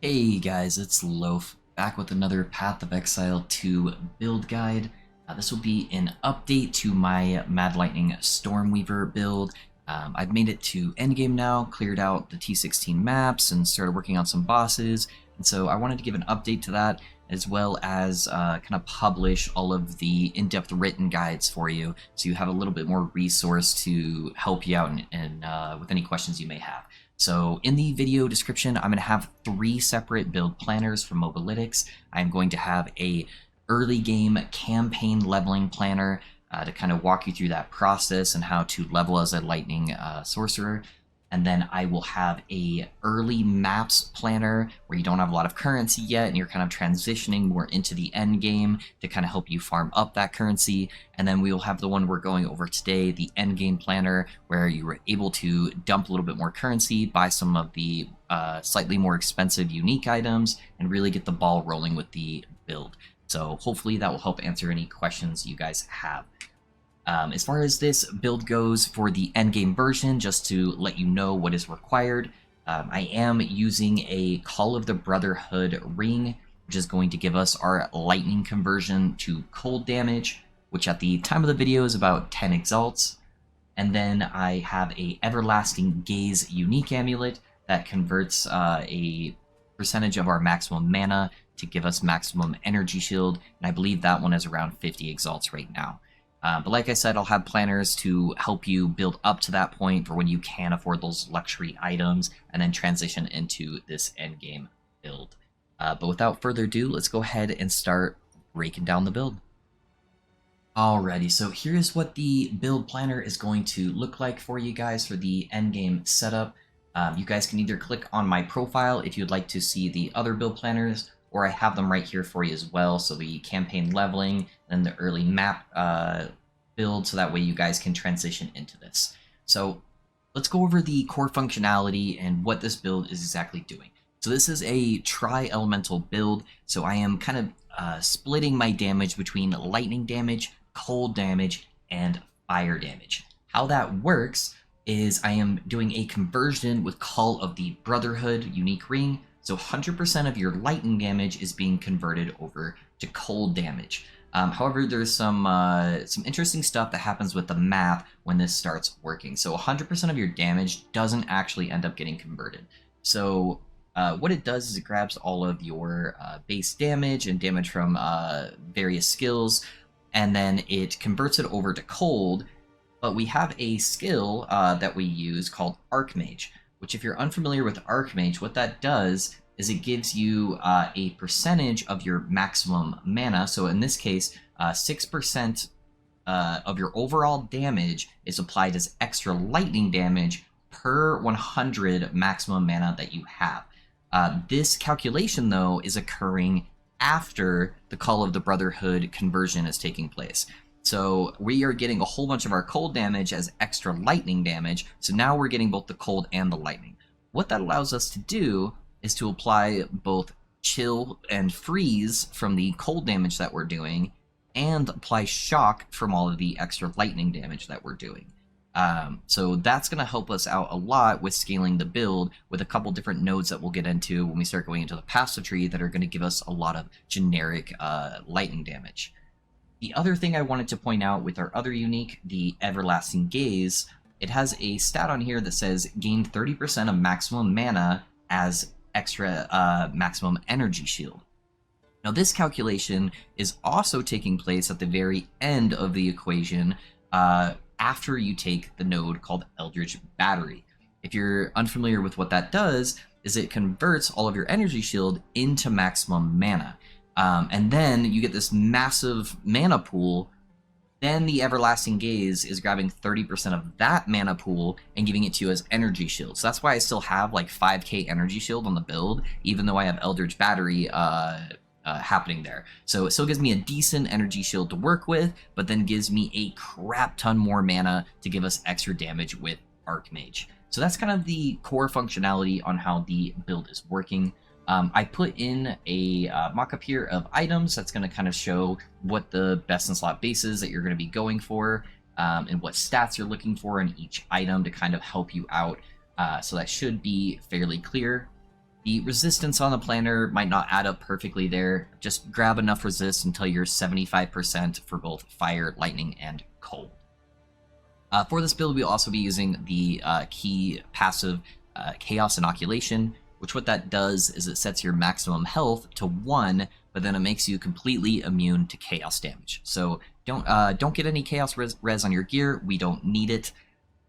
Hey guys, it's Loaf, back with another Path of Exile 2 build guide. This will be an update to my Mad Lightning Stormweaver build. I've made it to endgame now, cleared out the T16 maps, and started working on some bosses. And so I wanted to give an update to that, as well as kind of publish all of the in-depth written guides for you, so you have a little bit more resource to help you out with any questions you may have. So in the video description, I'm going to have 3 separate build planners from Mobalytics. I'm going to have a early game campaign leveling planner to kind of walk you through that process and how to level as a lightning sorcerer. And then I will have a early maps planner where you don't have a lot of currency yet and you're kind of transitioning more into the end game to kind of help you farm up that currency. And then we will have the one we're going over today, the end game planner, where you were able to dump a little bit more currency, buy some of the slightly more expensive unique items, and really get the ball rolling with the build. So hopefully that will help answer any questions you guys have. As far as this build goes for the endgame version, just to let you know what is required, I am using a Call of the Brotherhood ring, which is going to give us our lightning conversion to cold damage, which at the time of the video is about 10 exalts. And then I have a Everlasting Gaze unique amulet that converts a percentage of our maximum mana to give us maximum energy shield, and I believe that one is around 50 exalts right now. But like I said, I'll have planners to help you build up to that point for when you can afford those luxury items and then transition into this endgame build. But without further ado, let's go ahead and start breaking down the build. Alrighty, so here's what the build planner is going to look like for you guys for the endgame setup. You guys can either click on my profile if you'd like to see the other build planners, or I have them right here for you as well. So the campaign leveling and the early map build, so that way you guys can transition into this. So let's go over the core functionality and what this build is exactly doing. So this is a tri-elemental build, so I am kind of splitting my damage between lightning damage, cold damage, and fire damage. How that works is I am doing a conversion with Call of the Brotherhood unique ring. So 100% of your lightning damage is being converted over to cold damage. However, there's some interesting stuff that happens with the math when this starts working. So 100% of your damage doesn't actually end up getting converted. So what it does is it grabs all of your base damage and damage from various skills, and then it converts it over to cold. But we have a skill that we use called Archmage, which, if you're unfamiliar with Archmage, what that does is it gives you a percentage of your maximum mana. So in this case, 6% of your overall damage is applied as extra lightning damage per 100 maximum mana that you have. This calculation, though, is occurring after the Call of the Brotherhood conversion is taking place. So we are getting a whole bunch of our cold damage as extra lightning damage, so now we're getting both the cold and the lightning. What that allows us to do is to apply both chill and freeze from the cold damage that we're doing, and apply shock from all of the extra lightning damage that we're doing. So that's going to help us out a lot with scaling the build with a couple different nodes that we'll get into when we start going into the passive tree that are going to give us a lot of generic lightning damage. The other thing I wanted to point out with our other unique, the Everlasting Gaze, it has a stat on here that says gain 30% of maximum mana as extra maximum energy shield. Now this calculation is also taking place at the very end of the equation after you take the node called Eldritch Battery. If you're unfamiliar with what that does, is it converts all of your energy shield into maximum mana. And then you get this massive mana pool. Then the Everlasting Gaze is grabbing 30% of that mana pool and giving it to you as energy shield. So that's why I still have like 5k energy shield on the build, even though I have Eldritch Battery happening there. So it still gives me a decent energy shield to work with, but then gives me a crap ton more mana to give us extra damage with Archmage. So that's kind of the core functionality on how the build is working. I put in a mock-up here of items that's going to kind of show what the best in slot bases that you're going to be going for, and what stats you're looking for in each item to kind of help you out. So that should be fairly clear. The resistance on the planner might not add up perfectly there. Just grab enough resist until you're 75% for both fire, lightning, and cold. For this build, we'll also be using the key passive Chaos Inoculation, which what that does is it sets your maximum health to 1, but then it makes you completely immune to chaos damage. So don't get any chaos res on your gear. We don't need it.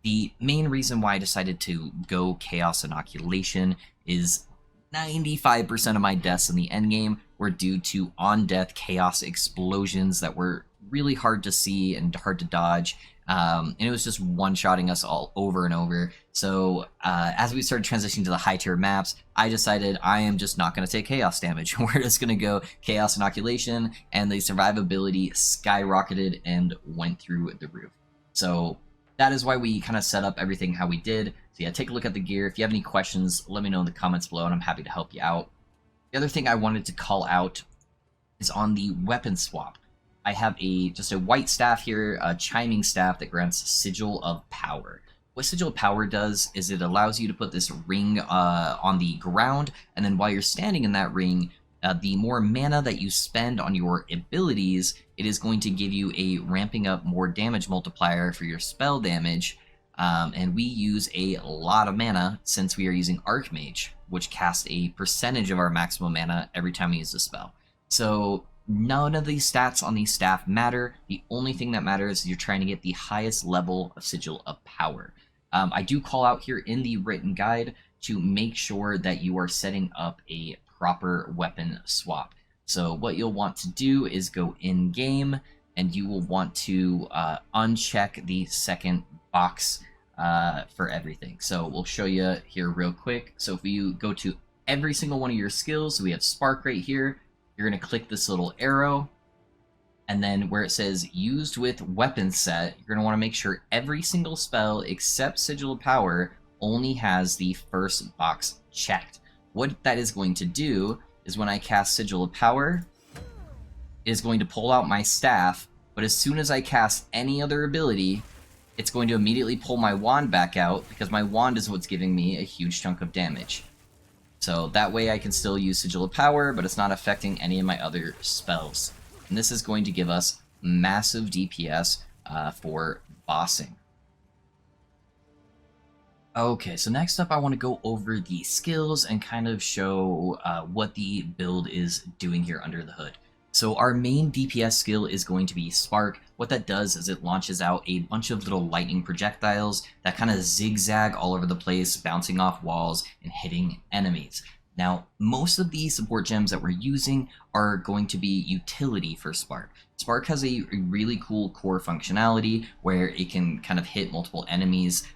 The main reason why I decided to go Chaos Inoculation is 95% of my deaths in the endgame were due to on-death chaos explosions that were really hard to see and hard to dodge. And it was just one-shotting us all over and over. So as we started transitioning to the high-tier maps, I decided I am just not going to take chaos damage. We're just going to go Chaos Inoculation, and the survivability skyrocketed and went through the roof. So that is why we kind of set up everything how we did. So yeah, take a look at the gear. If you have any questions, let me know in the comments below, and I'm happy to help you out. The other thing I wanted to call out is on the weapon swap. I have just a white staff here, a chiming staff that grants Sigil of Power. What Sigil of Power does is it allows you to put this ring on the ground, and then while you're standing in that ring, the more mana that you spend on your abilities, it is going to give you a ramping up more damage multiplier for your spell damage. And we use a lot of mana since we are using Archmage, which casts a percentage of our maximum mana every time we use the spell. So none of these stats on these staff matter. The only thing that matters is you're trying to get the highest level of Sigil of Power. I do call out here in the written guide to make sure that you are setting up a proper weapon swap. So what you'll want to do is go in game, and you will want to uncheck the second box for everything. So we'll show you here real quick. So if you go to every single one of your skills, so we have Spark right here, you're going to click this little arrow, and then where it says used with weapon set, you're going to want to make sure every single spell except Sigil of Power only has the first box checked. What that is going to do is when I cast Sigil of Power, it is going to pull out my staff, but as soon as I cast any other ability, it's going to immediately pull my wand back out, because my wand is what's giving me a huge chunk of damage. So that way I can still use Sigil of Power, but it's not affecting any of my other spells. And this is going to give us massive DPS for bossing. Okay, so next up I want to go over the skills and kind of show what the build is doing here under the hood. So our main DPS skill is going to be Spark. What that does is it launches out a bunch of little lightning projectiles that kind of zigzag all over the place, bouncing off walls and hitting enemies. Now, most of the support gems that we're using are going to be utility for Spark. Spark has a really cool core functionality where it can kind of hit multiple enemies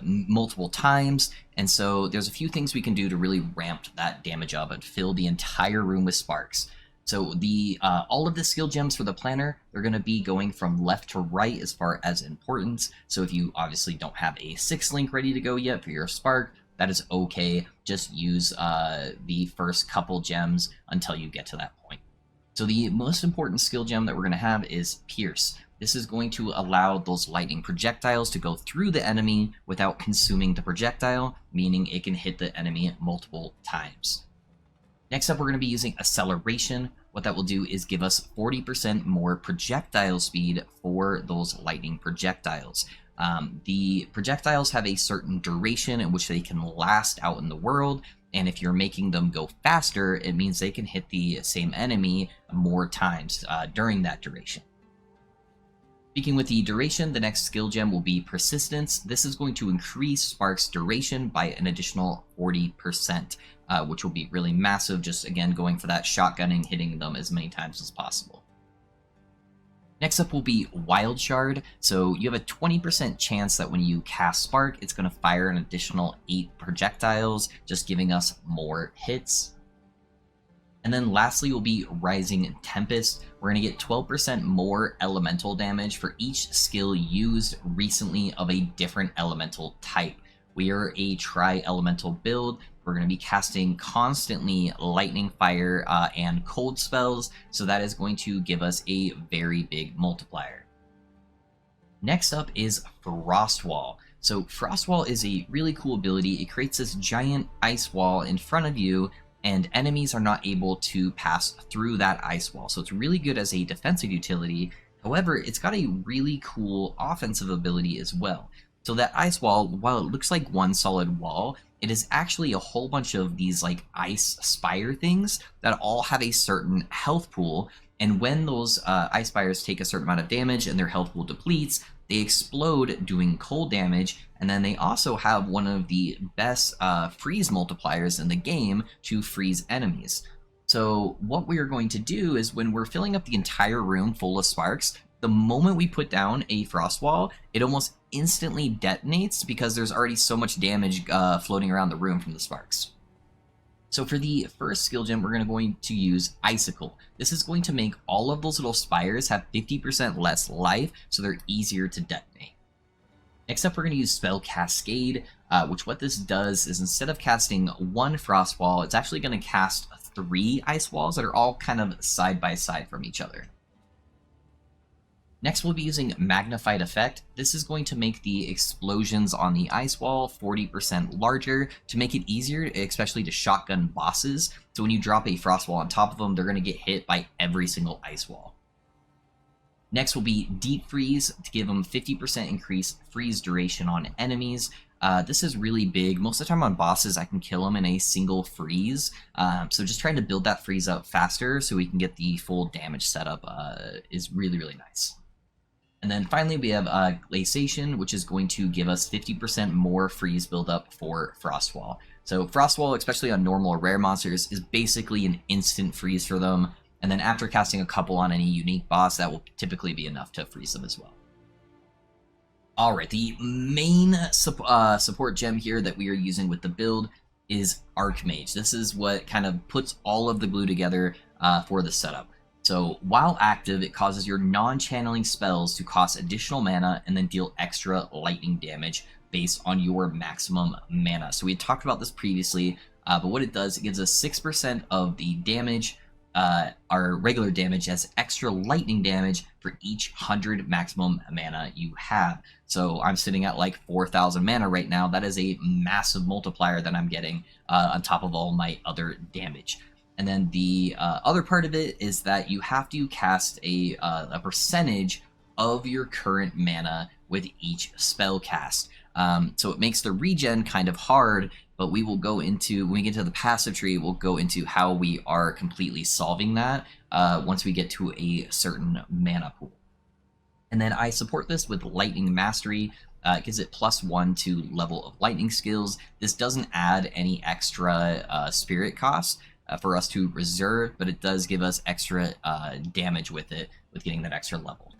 multiple times, and so there's a few things we can do to really ramp that damage up and fill the entire room with sparks. So the all of the skill gems for the planner, they're going to be going from left to right as far as importance. So if you obviously don't have a 6th link ready to go yet for your spark, that is okay. Just use the first couple gems until you get to that point. So the most important skill gem that we're going to have is Pierce. This is going to allow those lightning projectiles to go through the enemy without consuming the projectile, meaning it can hit the enemy multiple times. Next up, we're going to be using Acceleration. What that will do is give us 40% more projectile speed for those lightning projectiles. The projectiles have a certain duration in which they can last out in the world, and if you're making them go faster, it means they can hit the same enemy more times during that duration. Speaking with the duration, the next skill gem will be Persistence. This is going to increase Spark's duration by an additional 40%, which will be really massive, just again going for that shotgunning, hitting them as many times as possible. Next up will be Wild Shard. So you have a 20% chance that when you cast Spark, it's going to fire an additional 8 projectiles, just giving us more hits. And then lastly will be Rising Tempest. We're going to get 12% more elemental damage for each skill used recently of a different elemental type. We are a tri-elemental build. We're going to be casting constantly lightning, fire, and cold spells, so that is going to give us a very big multiplier. Next up is Frostwall. So Frost Wall is a really cool ability. It creates this giant ice wall in front of you, and enemies are not able to pass through that ice wall. So it's really good as a defensive utility. However, it's got a really cool offensive ability as well. So that ice wall, while it looks like one solid wall, it is actually a whole bunch of these like ice spire things that all have a certain health pool. And when those ice spires take a certain amount of damage and their health pool depletes, they explode doing cold damage, and then they also have one of the best freeze multipliers in the game to freeze enemies. So what we are going to do is when we're filling up the entire room full of sparks, the moment we put down a frost wall, it almost instantly detonates because there's already so much damage floating around the room from the sparks. So for the first skill gem, we're going to use Icicle. This is going to make all of those little spires have 50% less life, so they're easier to detonate. Next up, we're going to use Spell Cascade, which what this does is instead of casting one frost wall, it's actually going to cast 3 ice walls that are all kind of side by side from each other. Next, we'll be using Magnified Effect. This is going to make the explosions on the ice wall 40% larger to make it easier, especially to shotgun bosses. So when you drop a frost wall on top of them, they're going to get hit by every single ice wall. Next will be Deep Freeze to give them 50% increased freeze duration on enemies. This is really big. Most of the time on bosses, I can kill them in a single freeze. So just trying to build that freeze up faster so we can get the full damage setup is really, really nice. And then finally, we have Glaciation, which is going to give us 50% more freeze buildup for Frostwall. So Frostwall, especially on normal or rare monsters, is basically an instant freeze for them. And then after casting a couple on any unique boss, that will typically be enough to freeze them as well. Alright, the main support gem here that we are using with the build is Archmage. This is what kind of puts all of the glue together for the setup. So while active, it causes your non-channeling spells to cost additional mana and then deal extra lightning damage based on your maximum mana. So we had talked about this previously, but what it does, it gives us 6% of the damage, our regular damage, as extra lightning damage for each 100 maximum mana you have. So I'm sitting at like 4,000 mana right now. That is a massive multiplier that I'm getting on top of all my other damage. And then the other part of it is that you have to cast a percentage of your current mana with each spell cast. So it makes the regen kind of hard, but we will go into, when we get to the passive tree, we'll go into how we are completely solving that once we get to a certain mana pool. And then I support this with Lightning Mastery. It gives it +1 to level of lightning skills. This doesn't add any extra spirit cost for us to reserve, but it does give us extra damage with it, with getting that extra level.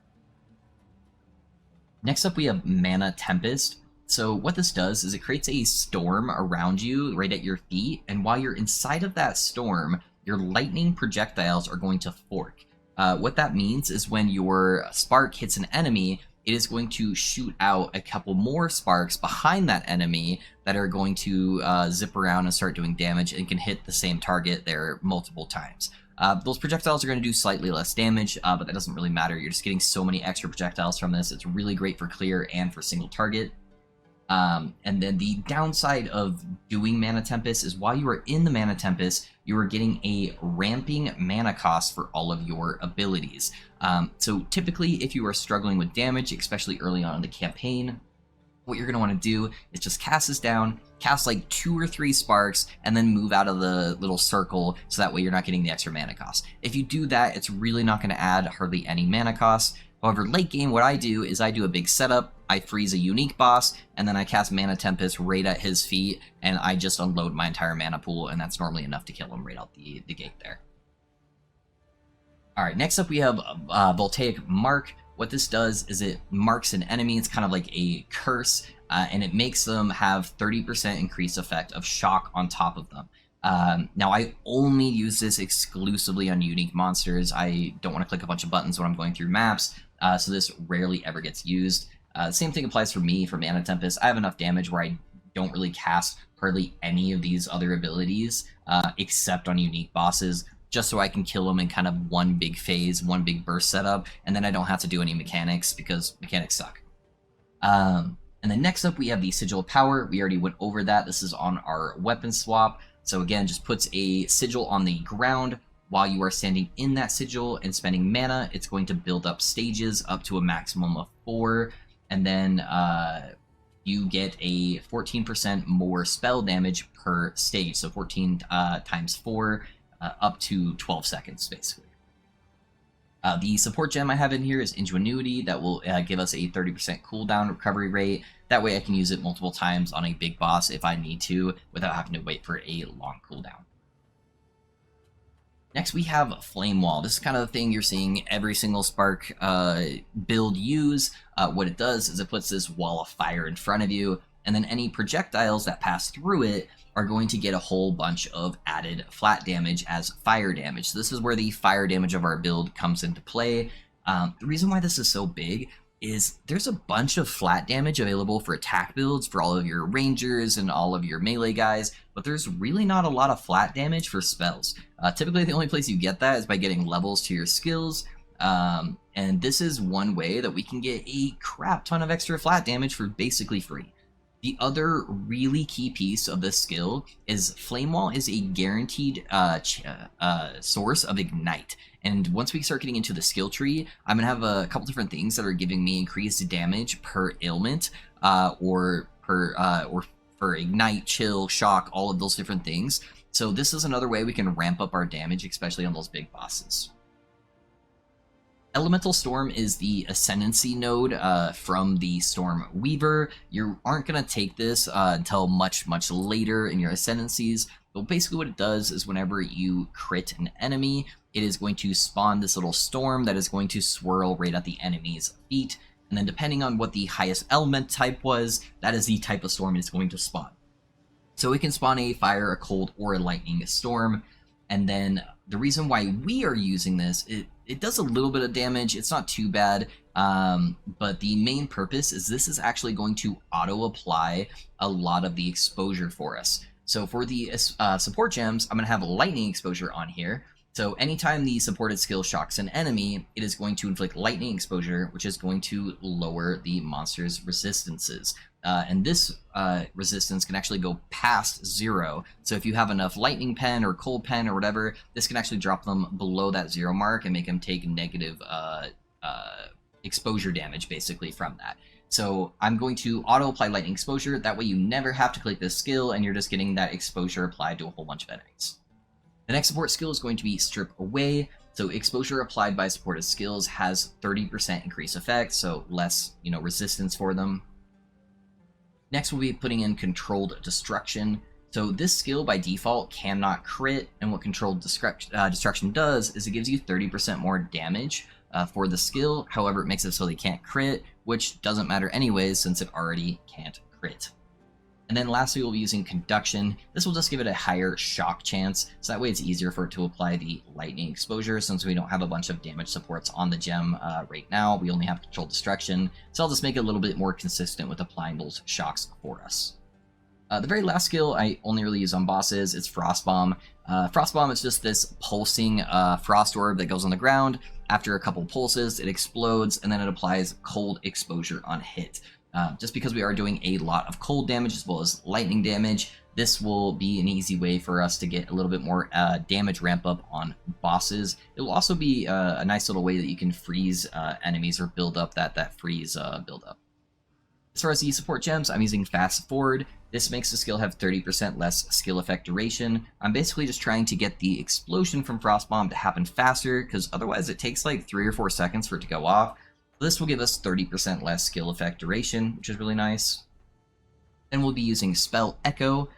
Next up, we have Mana Tempest. So what this does is it creates a storm around you right at your feet, and while you're inside of that storm, your lightning projectiles are going to fork. What that means is when your spark hits an enemy, it is going to shoot out a couple more sparks behind that enemy that are going to zip around and start doing damage and can hit the same target there multiple times. Those projectiles are going to do slightly less damage, but that doesn't really matter. You're just getting so many extra projectiles from this. It's really great for clear and for single target. And then the downside of doing Mana Tempest is while you are in the Mana Tempest, you are getting a ramping mana cost for all of your abilities. So typically, if you are struggling with damage, especially early on in the campaign, what you're going to want to do is just cast this down, cast like 2 or 3 sparks, and then move out of the little circle so that way you're not getting the extra mana cost. If you do that, it's really not going to add hardly any mana cost. However, late game, what I do is I do a big setup, I freeze a unique boss, and then I cast Mana Tempest right at his feet, and I just unload my entire mana pool, and that's normally enough to kill him right out the gate there. Alright, next up we have Voltaic Mark. What this does is it marks an enemy. It's kind of like a curse, and it makes them have 30% increased effect of shock on top of them. Now, I only use this exclusively on unique monsters. I don't want to click a bunch of buttons when I'm going through maps, so this rarely ever gets used. The same thing applies for me for Mana Tempest. I have enough damage where I don't really cast hardly any of these other abilities, except on unique bosses, just so I can kill them in kind of one big phase, one big burst setup, and then I don't have to do any mechanics because mechanics suck. And then next up, we have the Sigil of Power. We already went over that. This is on our weapon swap. So again, just puts a sigil on the ground. While you are standing in that sigil and spending mana, it's going to build up stages up to a maximum of 4. And then you get a 14% more spell damage per stage. So 14 times 4, up to 12 seconds, basically. The support gem I have in here is Ingenuity. That will give us a 30% cooldown recovery rate. That way I can use it multiple times on a big boss if I need to, without having to wait for a long cooldown. Next we have Flame Wall. This is kind of the thing you're seeing every single Spark build use. What it does is it puts this wall of fire in front of you, and then any projectiles that pass through it are going to get a whole bunch of added flat damage as fire damage. So this is where the fire damage of our build comes into play. The reason why this is so big is there's a bunch of flat damage available for attack builds for all of your rangers and all of your melee guys, but there's really not a lot of flat damage for spells. Typically the only place you get that is by getting levels to your skills, and this is one way that we can get a crap ton of extra flat damage for basically free. The other really key piece of this skill is Flame Wall is a guaranteed source of Ignite. And once we start getting into the skill tree, I'm going to have a couple different things that are giving me increased damage per ailment, or for Ignite, Chill, Shock, all of those different things. So this is another way we can ramp up our damage, especially on those big bosses. Elemental Storm is the Ascendancy node from the Stormweaver. You aren't going to take this until much later in your Ascendancies, but basically what it does is whenever you crit an enemy, it is going to spawn this little storm that is going to swirl right at the enemy's feet, and then depending on what the highest element type was, that is the type of storm it's going to spawn. So it can spawn a fire, a cold, or a lightning storm, and then the reason why we are using this, it does a little bit of damage, it's not too bad, but the main purpose is this is actually going to auto-apply a lot of the exposure for us. So for the support gems, I'm going to have lightning exposure on here. So anytime the supported skill shocks an enemy, it is going to inflict lightning exposure, which is going to lower the monster's resistances. And this resistance can actually go past 0. So if you have enough lightning pen or cold pen or whatever, this can actually drop them below that 0 mark and make them take negative exposure damage basically from that. So I'm going to auto-apply lightning exposure. That way you never have to click this skill and you're just getting that exposure applied to a whole bunch of enemies. The next support skill is going to be Strip Away. So exposure applied by supported skills has 30% increased effect, so less, resistance for them. Next we'll be putting in Controlled Destruction. So this skill by default cannot crit, and what Controlled Destruction does is it gives you 30% more damage for the skill. However, it makes it so they can't crit, which doesn't matter anyways since it already can't crit. And then lastly, we'll be using Conduction. This will just give it a higher shock chance, so that way it's easier for it to apply the lightning exposure since we don't have a bunch of damage supports on the gem right now. We only have Controlled Destruction, so I'll just make it a little bit more consistent with applying those shocks for us. The very last skill I only really use on bosses. It's Frost Bomb. Frost Bomb is just this pulsing frost orb that goes on the ground. After a couple pulses, it explodes, and then it applies cold exposure on hit. Just because we are doing a lot of cold damage as well as lightning damage, this will be an easy way for us to get a little bit more damage ramp up on bosses. It will also be a nice little way that you can freeze enemies or build up that freeze build up. As far as the support gems, I'm using Fast Forward. This makes the skill have 30% less skill effect duration. I'm basically just trying to get the explosion from Frost Bomb to happen faster, because otherwise it takes like 3 or 4 seconds for it to go off. This will give us 30% less skill effect duration, which is really nice. Then we'll be using Spell Echo.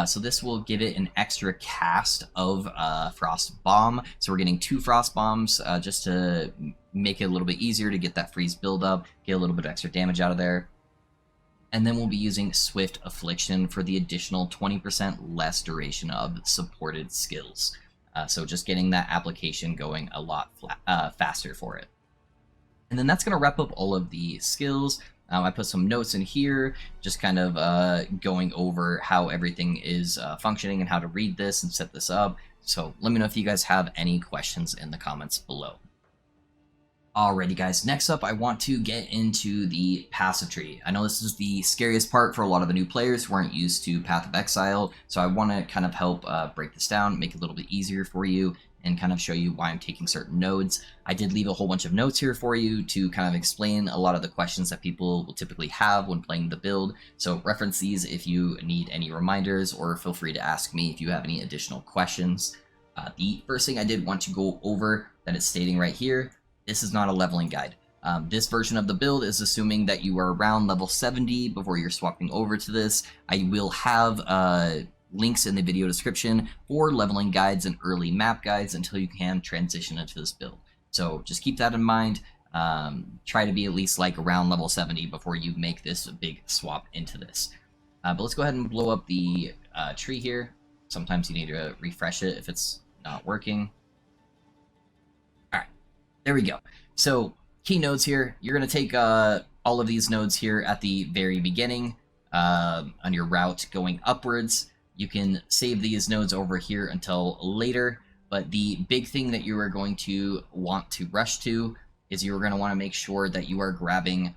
So this will give it an extra cast of Frost Bomb. So we're getting 2 Frost Bombs just to make it a little bit easier to get that freeze build up, get a little bit of extra damage out of there. And then we'll be using Swift Affliction for the additional 20% less duration of supported skills. So just getting that application going a lot faster for it. And then that's going to wrap up all of the skills. I put some notes in here, just kind of going over how everything is functioning and how to read this and set this up. So let me know if you guys have any questions in the comments below. Alrighty guys, next up I want to get into the passive tree. I know this is the scariest part for a lot of the new players who aren't used to Path of Exile, so I want to kind of help break this down, make it a little bit easier for you, and kind of show you why I'm taking certain nodes. I did leave a whole bunch of notes here for you to kind of explain a lot of the questions that people will typically have when playing the build, so reference these if you need any reminders, or feel free to ask me if you have any additional questions. The first thing I did want to go over that it's stating right here, this is not a leveling guide. This version of the build is assuming that you are around level 70 before you're swapping over to this. I will have links in the video description for leveling guides and early map guides until you can transition into this build. So just keep that in mind. Try to be at least like around level 70 before you make this big swap into this. But let's go ahead and blow up the tree here. Sometimes you need to refresh it if it's not working. There we go. So key nodes here, you're going to take all of these nodes here at the very beginning on your route going upwards. You can save these nodes over here until later, but the big thing that you are going to want to rush to is you're going to want to make sure that you are grabbing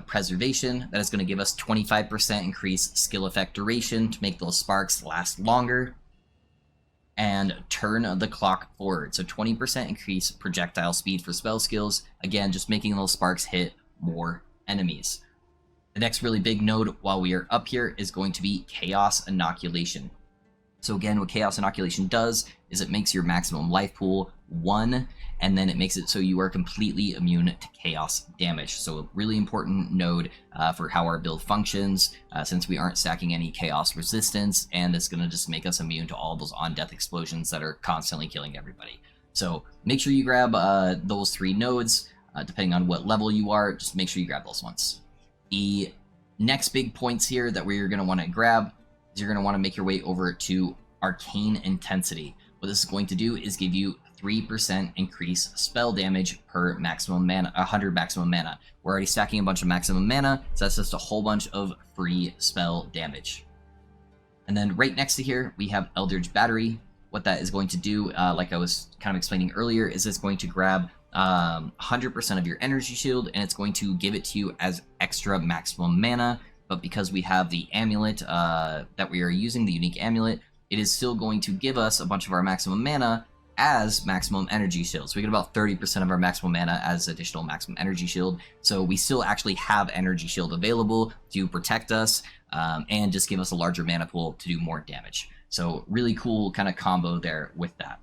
preservation. That is going to give us 25% increased skill effect duration to make those sparks last longer. And turn the clock forward. So 20% increase projectile speed for spell skills. Again, just making those sparks hit more enemies. The next really big node while we are up here is going to be Chaos Inoculation. So again, what Chaos Inoculation does is it makes your maximum life pool 1, and then it makes it so you are completely immune to chaos damage. So a really important node for how our build functions, since we aren't stacking any chaos resistance, and it's going to just make us immune to all those on-death explosions that are constantly killing everybody. So make sure you grab those 3 nodes, depending on what level you are, just make sure you grab those ones. The next big points here that we're going to want to grab is you're going to want to make your way over to Arcane Intensity. What this is going to do is give you 3% increase spell damage per maximum mana, 100 maximum mana. We're already stacking a bunch of maximum mana, so that's just a whole bunch of free spell damage. And then right next to here, we have Eldritch Battery. What that is going to do, like I was kind of explaining earlier, is it's going to grab 100% of your energy shield, and it's going to give it to you as extra maximum mana. But because we have the amulet that we are using, the unique amulet, it is still going to give us a bunch of our maximum mana as maximum energy shield. So we get about 30% of our maximum mana as additional maximum energy shield. So we still actually have energy shield available to protect us and just give us a larger mana pool to do more damage. So really cool kind of combo there with that.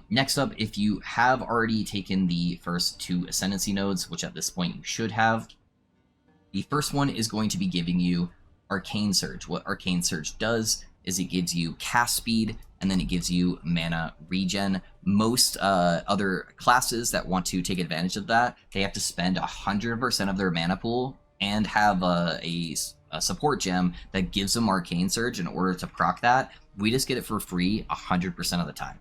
Next up, if you have already taken the first 2 Ascendancy nodes, which at this point you should have, the first one is going to be giving you Arcane Surge. What Arcane Surge does is it gives you cast speed, and then it gives you mana regen. Most other classes that want to take advantage of that, they have to spend 100% of their mana pool and have a support gem that gives them Arcane Surge in order to proc that. We just get it for free 100% of the time.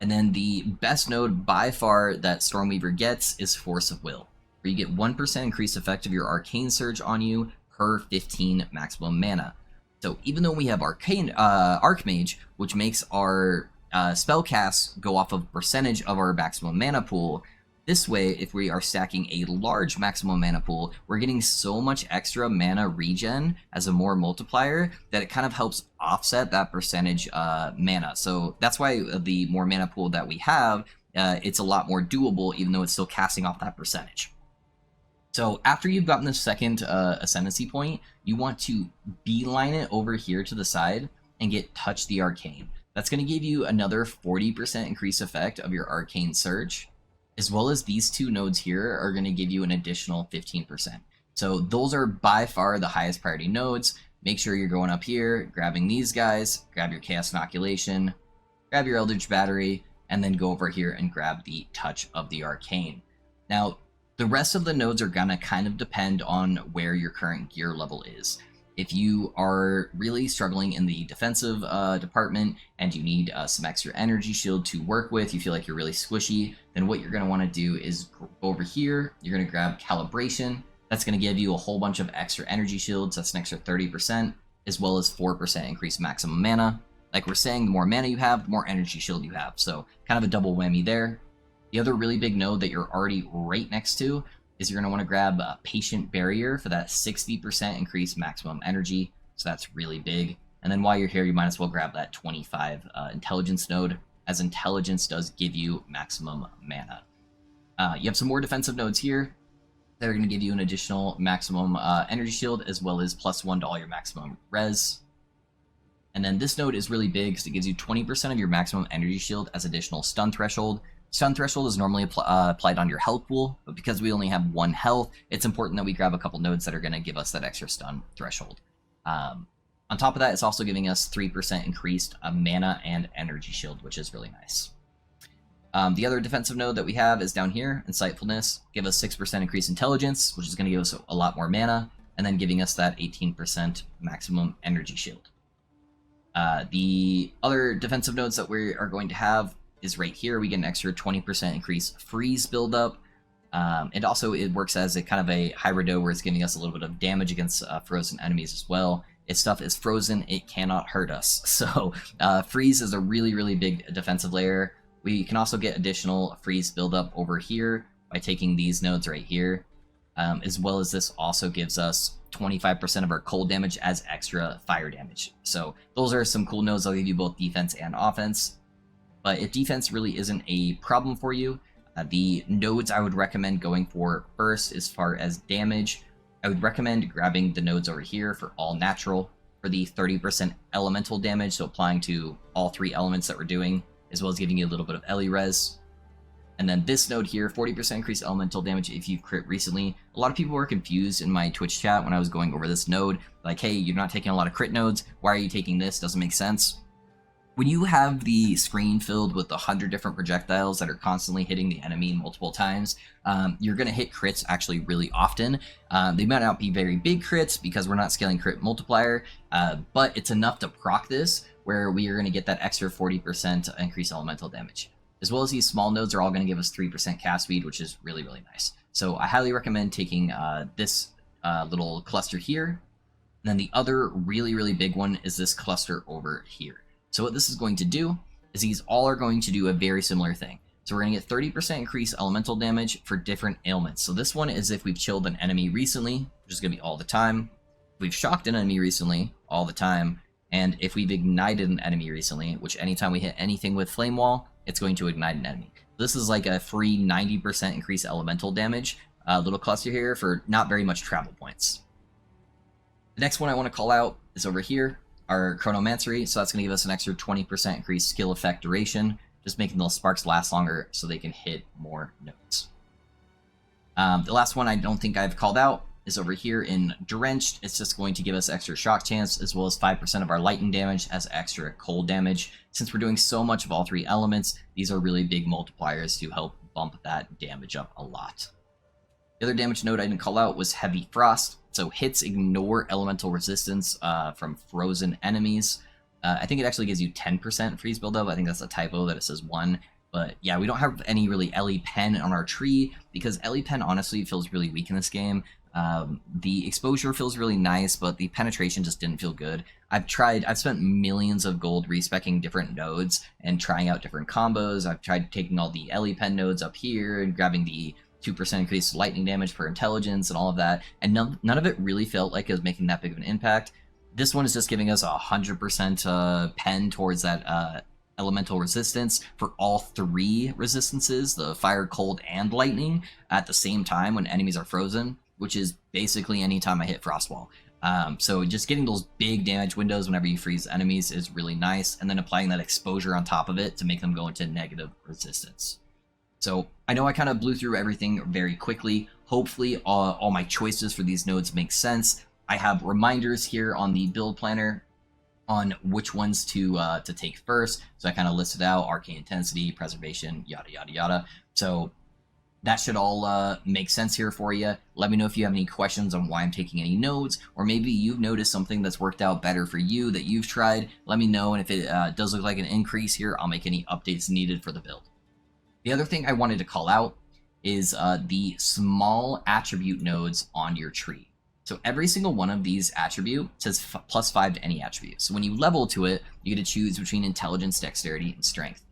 And then the best node by far that Stormweaver gets is Force of Will, where you get 1% increased effect of your Arcane Surge on you per 15 maximum mana. So even though we have Archmage, which makes our spell casts go off of percentage of our maximum mana pool, this way, if we are stacking a large maximum mana pool, we're getting so much extra mana regen as a more multiplier that it kind of helps offset that percentage mana. So that's why the more mana pool that we have, it's a lot more doable, even though it's still casting off that percentage. So after you've gotten the second Ascendancy point, you want to beeline it over here to the side and get Touch the Arcane. That's going to give you another 40% increase effect of your Arcane Surge, as well as these 2 nodes here are going to give you an additional 15%. So those are by far the highest priority nodes. Make sure you're going up here, grabbing these guys, grab your Chaos Inoculation, grab your Eldritch Battery, and then go over here and grab the Touch of the Arcane. Now, the rest of the nodes are going to kind of depend on where your current gear level is. If you are really struggling in the defensive department and you need some extra energy shield to work with, you feel like you're really squishy, then what you're going to want to do is go over here, you're going to grab Calibration. That's going to give you a whole bunch of extra energy shields, that's an extra 30%, as well as 4% increased maximum mana. Like we're saying, the more mana you have, the more energy shield you have, so kind of a double whammy there. The other really big node that you're already right next to is you're going to want to grab a Patient Barrier for that 60% increased maximum energy. So that's really big. And then while you're here, you might as well grab that 25 Intelligence node, as Intelligence does give you maximum mana. You have some more defensive nodes here that are going to give you an additional maximum energy shield, as well as +1 to all your maximum res. And then this node is really big because it gives you 20% of your maximum energy shield as additional stun threshold. Stun threshold is normally applied on your health pool, but because we only have 1 health, it's important that we grab a couple nodes that are going to give us that extra stun threshold. On top of that, it's also giving us 3% increased mana and energy shield, which is really nice. The other defensive node that we have is down here, Insightfulness. Give us 6% increased intelligence, which is going to give us a lot more mana, and then giving us that 18% maximum energy shield. The other defensive nodes that we are going to have is right here. We get an extra 20% increased freeze buildup. And also it works as a kind of a hybrid where it's giving us a little bit of damage against frozen enemies as well. If stuff is frozen, it cannot hurt us. So freeze is a really, really big defensive layer. We can also get additional freeze buildup over here by taking these nodes right here. As well as this also gives us 25% of our cold damage as extra fire damage. So those are some cool nodes that'll give you both defense and offense. But if defense really isn't a problem for you, the nodes I would recommend going for first as far as damage, I would recommend grabbing the nodes over here for all natural for the 30% elemental damage, so applying to all 3 elements that we're doing, as well as giving you a little bit of Ellie res. And then this node here, 40% increased elemental damage if you've crit recently. A lot of people were confused in my Twitch chat when I was going over this node, like, hey, you're not taking a lot of crit nodes, why are you taking this? Doesn't make sense. When you have the screen filled with 100 different projectiles that are constantly hitting the enemy multiple times, you're going to hit crits actually really often. They might not be very big crits because we're not scaling crit multiplier, but it's enough to proc this where we are going to get that extra 40% increased elemental damage. As well as these small nodes are all going to give us 3% cast speed, which is really, really nice. So I highly recommend taking this little cluster here. And then the other really, really big one is this cluster over here. So what this is going to do is these all are going to do a very similar thing. So we're going to get 30% increased elemental damage for different ailments. So this one is if we've chilled an enemy recently, which is going to be all the time. If we've shocked an enemy recently, all the time. And if we've ignited an enemy recently, which anytime we hit anything with Flame Wall, it's going to ignite an enemy. This is like a free 90% increased elemental damage little cluster here for not very much travel points. The next one I want to call out is over here. Our Chronomancery, so that's going to give us an extra 20% increased skill effect duration, just making those sparks last longer so they can hit more nodes. The last one I don't think I've called out is over here in Drenched. It's just going to give us extra shock chance, as well as 5% of our lightning damage as extra cold damage. Since we're doing so much of all 3 elements, these are really big multipliers to help bump that damage up a lot. The other damage node I didn't call out was Heavy Frost. So hits ignore elemental resistance from frozen enemies. I think it actually gives you 10% freeze buildup. I think that's a typo that it says 1. But yeah, we don't have any really Ellie Pen on our tree because Ellie Pen honestly feels really weak in this game. The exposure feels really nice, but the penetration just didn't feel good. I've spent millions of gold respeccing different nodes and trying out different combos. I've tried taking all the Ellie Pen nodes up here and grabbing the 2% increased lightning damage per intelligence and all of that, and none of it really felt like it was making that big of an impact. This one is just giving us 100% pen towards that elemental resistance for all 3 resistances, the fire, cold, and lightning, at the same time when enemies are frozen, which is basically any time I hit Frostwall. So just getting those big damage windows whenever you freeze enemies is really nice, and then applying that exposure on top of it to make them go into negative resistance. So I know I kind of blew through everything very quickly. Hopefully all my choices for these nodes make sense. I have reminders here on the build planner on which ones to take first. So I kind of listed out Arcane Intensity, Preservation, yada, yada, yada. So that should all make sense here for you. Let me know if you have any questions on why I'm taking any nodes, or maybe you've noticed something that's worked out better for you that you've tried. Let me know, and if it does look like an increase here, I'll make any updates needed for the build. The other thing I wanted to call out is the small attribute nodes on your tree. So every single one of these attribute says +5 to any attribute. So when you level to it, you get to choose between intelligence, dexterity, and strength.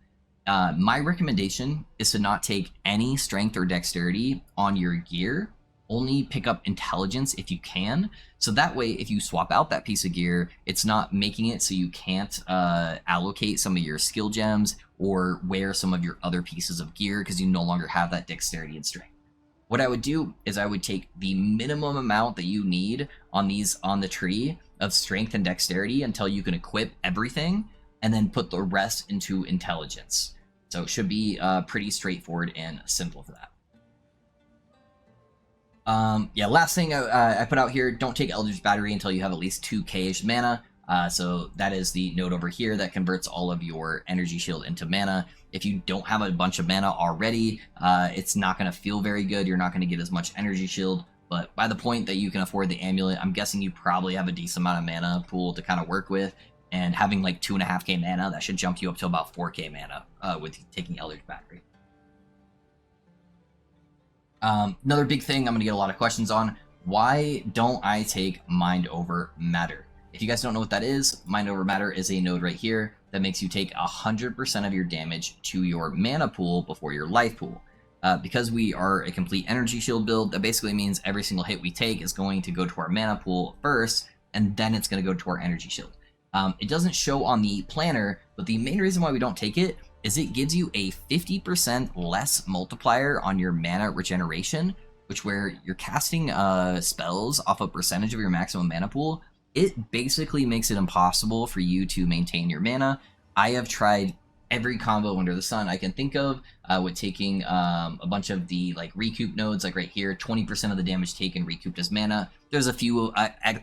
My recommendation is to not take any strength or dexterity on your gear. Only pick up intelligence if you can. So that way, if you swap out that piece of gear, it's not making it so you can't allocate some of your skill gems or wear some of your other pieces of gear because you no longer have that dexterity and strength. What I would do is I would take the minimum amount that you need on the tree of strength and dexterity until you can equip everything, and then put the rest into intelligence. So it should be pretty straightforward and simple for that. Yeah, last thing I put out here, don't take Eldritch Battery until you have at least 2k mana. So that is the node over here that converts all of your energy shield into mana. If you don't have a bunch of mana already, it's not going to feel very good. You're not going to get as much energy shield. But by the point that you can afford the amulet, I'm guessing you probably have a decent amount of mana pool to kind of work with. And having like 2.5k mana, that should jump you up to about 4k mana with taking Eldritch Battery. Another big thing I'm going to get a lot of questions on, why don't I take Mind Over Matter? If you guys don't know what that is, Mind Over Matter is a node right here that makes you take 100% of your damage to your mana pool before your life pool. Because we are a complete energy shield build, that basically means every single hit we take is going to go to our mana pool first, and then it's going to go to our energy shield. It doesn't show on the planner, but the main reason why we don't take it is it gives you a 50% less multiplier on your mana regeneration, which where you're casting spells off a percentage of your maximum mana pool, it basically makes it impossible for you to maintain your mana. I have tried every combo under the sun I can think of with taking a bunch of the like recoup nodes, like right here, 20% of the damage taken recouped as mana. There's a few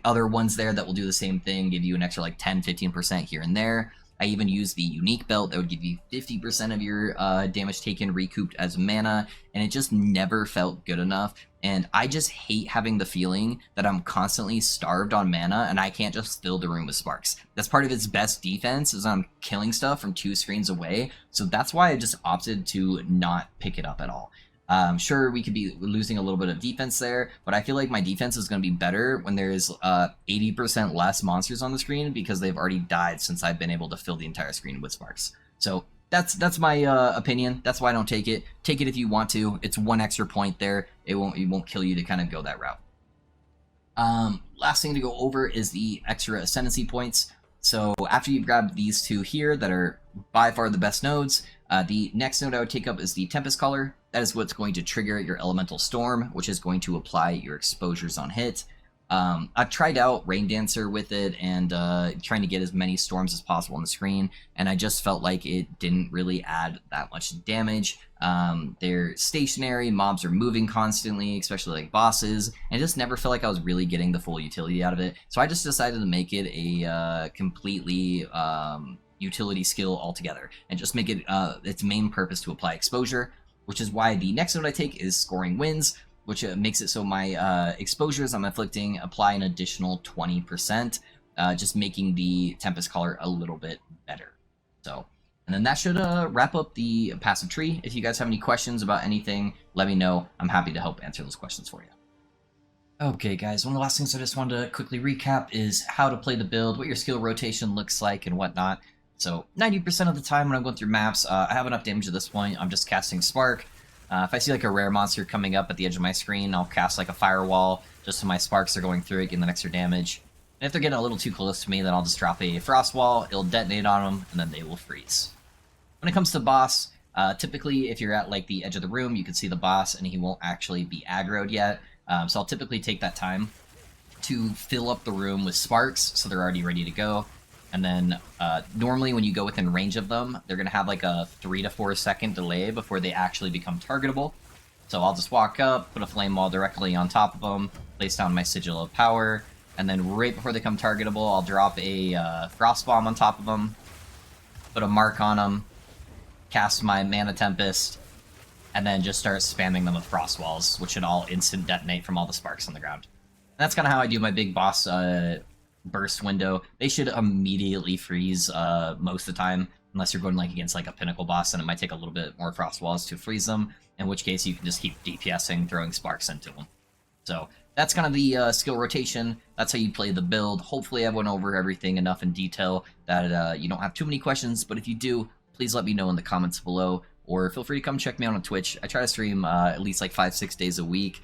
other ones there that will do the same thing, give you an extra like 10-15% here and there. I even use the unique belt that would give you 50% of your damage taken recouped as mana, and it just never felt good enough. And I just hate having the feeling that I'm constantly starved on mana and I can't just fill the room with sparks. That's part of its best defense, is I'm killing stuff from 2 screens away. So that's why I just opted to not pick it up at all. Sure, we could be losing a little bit of defense there, but I feel like my defense is going to be better when there's 80% less monsters on the screen because they've already died since I've been able to fill the entire screen with sparks. So that's my opinion. That's why I don't take it. Take it if you want to. It's 1 extra point there. It won't kill you to kind of go that route. Last thing to go over is the extra ascendancy points. So after you grab these 2 here that are by far the best nodes, the next node I would take up is the Tempest Collar. That is what's going to trigger your Elemental Storm, which is going to apply your exposures on hit. I've tried out Rain Dancer with it and trying to get as many storms as possible on the screen, and I just felt like it didn't really add that much damage. They're stationary, mobs are moving constantly, especially like bosses, and it just never felt like I was really getting the full utility out of it. So I just decided to make it a completely utility skill altogether, and just make it its main purpose to apply exposure, which is why the next node I take is Scoring Winds, which makes it so my exposures I'm inflicting apply an additional 20%, just making the Tempest Collar a little bit better. So, and then that should wrap up the passive tree. If you guys have any questions about anything, let me know. I'm happy to help answer those questions for you. Okay guys, one of the last things I just wanted to quickly recap is how to play the build, what your skill rotation looks like, and whatnot. So 90% of the time when I'm going through maps, I have enough damage at this point. I'm just casting Spark. If I see like a rare monster coming up at the edge of my screen, I'll cast like a Firewall just so my sparks are going through it, getting that extra damage. And if they're getting a little too close to me, then I'll just drop a Frost Wall, it'll detonate on them, and then they will freeze. When it comes to boss, typically if you're at like the edge of the room, you can see the boss and he won't actually be aggroed yet. So I'll typically take that time to fill up the room with sparks so they're already ready to go. And then normally when you go within range of them, they're going to have like a 3 to 4 second delay before they actually become targetable. So I'll just walk up, put a flame wall directly on top of them, place down my Sigil of Power, and then right before they become targetable, I'll drop a Frost Bomb on top of them, put a mark on them, cast my Mana Tempest, and then just start spamming them with Frost Walls, which should all instant detonate from all the sparks on the ground. And that's kind of how I do my big boss burst window. They should immediately freeze most of the time, unless you're going like against like a pinnacle boss, and it might take a little bit more Frost Walls to freeze them, in which case you can just keep DPSing, throwing sparks into them. So that's kind of the skill rotation. That's how you play the build. Hopefully I went over everything enough in detail that you don't have too many questions, but if you do, please let me know in the comments below, or feel free to come check me out on Twitch. I try to stream at least like 5-6 days a week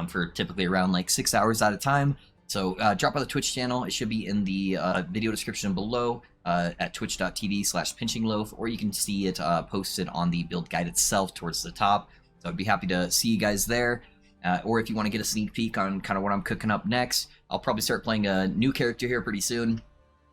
for typically around like 6 hours at a time. So drop by the Twitch channel. It should be in the video description below at twitch.tv/pinchingloaf, or you can see it posted on the build guide itself towards the top. So I'd be happy to see you guys there. Or if you want to get a sneak peek on kind of what I'm cooking up next, I'll probably start playing a new character here pretty soon.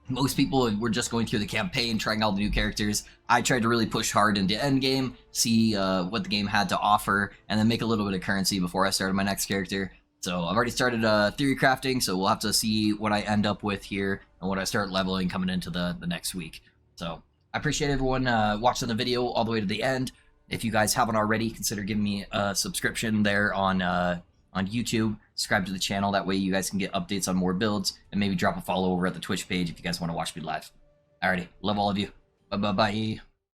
Most people were just going through the campaign, trying all the new characters. I tried to really push hard into endgame, see what the game had to offer, and then make a little bit of currency before I started my next character. So I've already started theory crafting, so we'll have to see what I end up with here and what I start leveling coming into the next week. So I appreciate everyone watching the video all the way to the end. If you guys haven't already, consider giving me a subscription there on YouTube. Subscribe to the channel, that way you guys can get updates on more builds, and maybe drop a follow over at the Twitch page if you guys want to watch me live. Alrighty, love all of you. Bye-bye-bye.